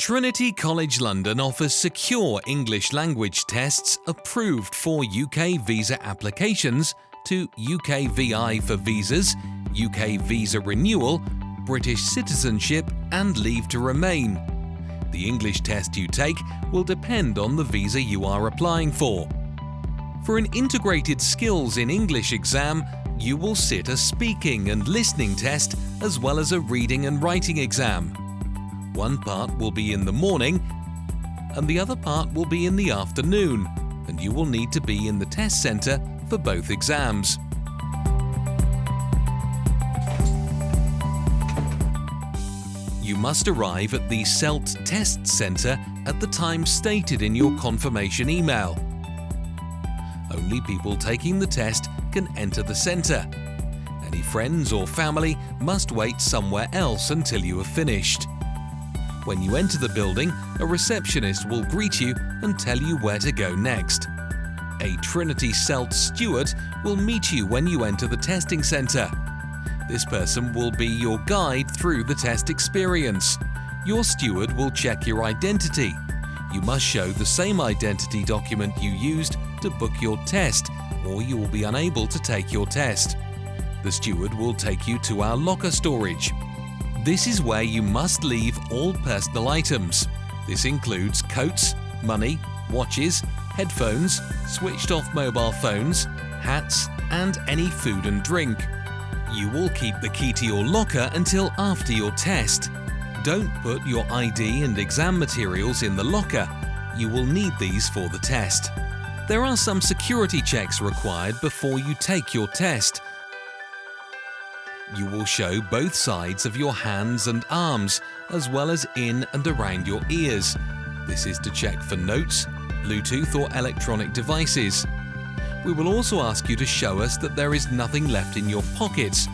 Trinity College London offers secure English language tests approved for UK visa applications to UK VI for visas, UK visa renewal, British citizenship and leave to remain. The English test you take will depend on the visa you are applying for. For an integrated skills in English exam, you will sit a speaking and listening test as well as a reading and writing exam. One part will be in the morning and the other part will be in the afternoon, and you will need to be in the test centre for both exams. You must arrive at the SELT test centre at the time stated in your confirmation email. Only people taking the test can enter the centre. Any friends or family must wait somewhere else until you have finished. When you enter the building, a receptionist will greet you and tell you where to go next. A Trinity SELT steward will meet you when you enter the testing centre. This person will be your guide through the test experience. Your steward will check your identity. You must show the same identity document you used to book your test, or you will be unable to take your test. The steward will take you to our locker storage. This is where you must leave all personal items. This includes coats, money, watches, headphones, switched-off mobile phones, hats, and any food and drink. You will keep the key to your locker until after your test. Don't put your ID and exam materials in the locker. You will need these for the test. There are some security checks required before you take your test. You will show both sides of your hands and arms, as well as in and around your ears. This is to check for notes, Bluetooth or electronic devices. We will also ask you to show us that there is nothing left in your pockets.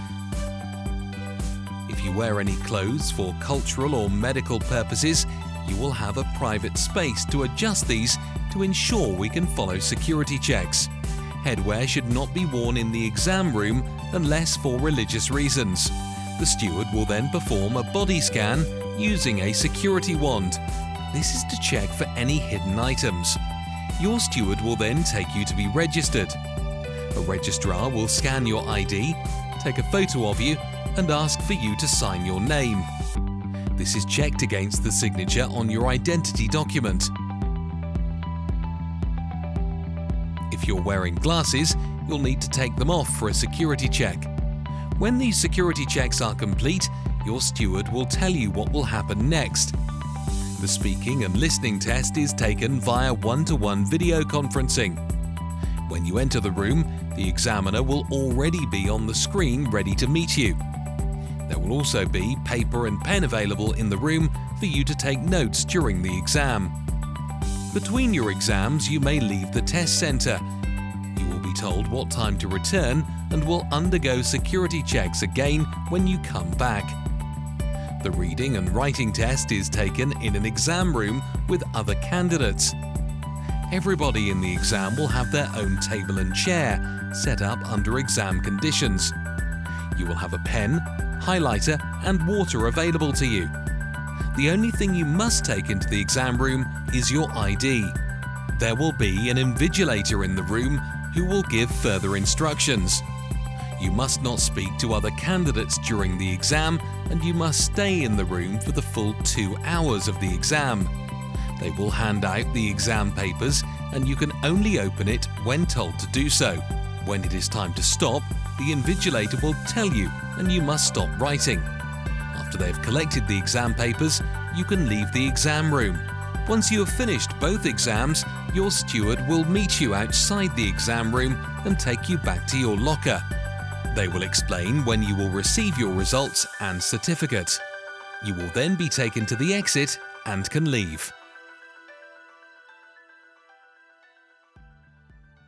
If you wear any clothes for cultural or medical purposes, you will have a private space to adjust these to ensure we can follow security checks. Headwear should not be worn in the exam room unless for religious reasons. The steward will then perform a body scan using a security wand. This is to check for any hidden items. Your steward will then take you to be registered. A registrar will scan your ID, take a photo of you, and ask for you to sign your name. This is checked against the signature on your identity document. If you're wearing glasses, you'll need to take them off for a security check. When these security checks are complete, your steward will tell you what will happen next. The speaking and listening test is taken via one-to-one video conferencing. When you enter the room, the examiner will already be on the screen ready to meet you. There will also be paper and pen available in the room for you to take notes during the exam. Between your exams, you may leave the test centre. You will be told what time to return and will undergo security checks again when you come back. The reading and writing test is taken in an exam room with other candidates. Everybody in the exam will have their own table and chair set up under exam conditions. You will have a pen, highlighter and water available to you. The only thing you must take into the exam room is your ID. There will be an invigilator in the room who will give further instructions. You must not speak to other candidates during the exam, and you must stay in the room for the full 2 hours of the exam. They will hand out the exam papers and you can only open it when told to do so. When it is time to stop, the invigilator will tell you and you must stop writing. After they've collected the exam papers, you can leave the exam room. Once you have finished both exams, your steward will meet you outside the exam room and take you back to your locker. They will explain when you will receive your results and certificate. You will then be taken to the exit and can leave.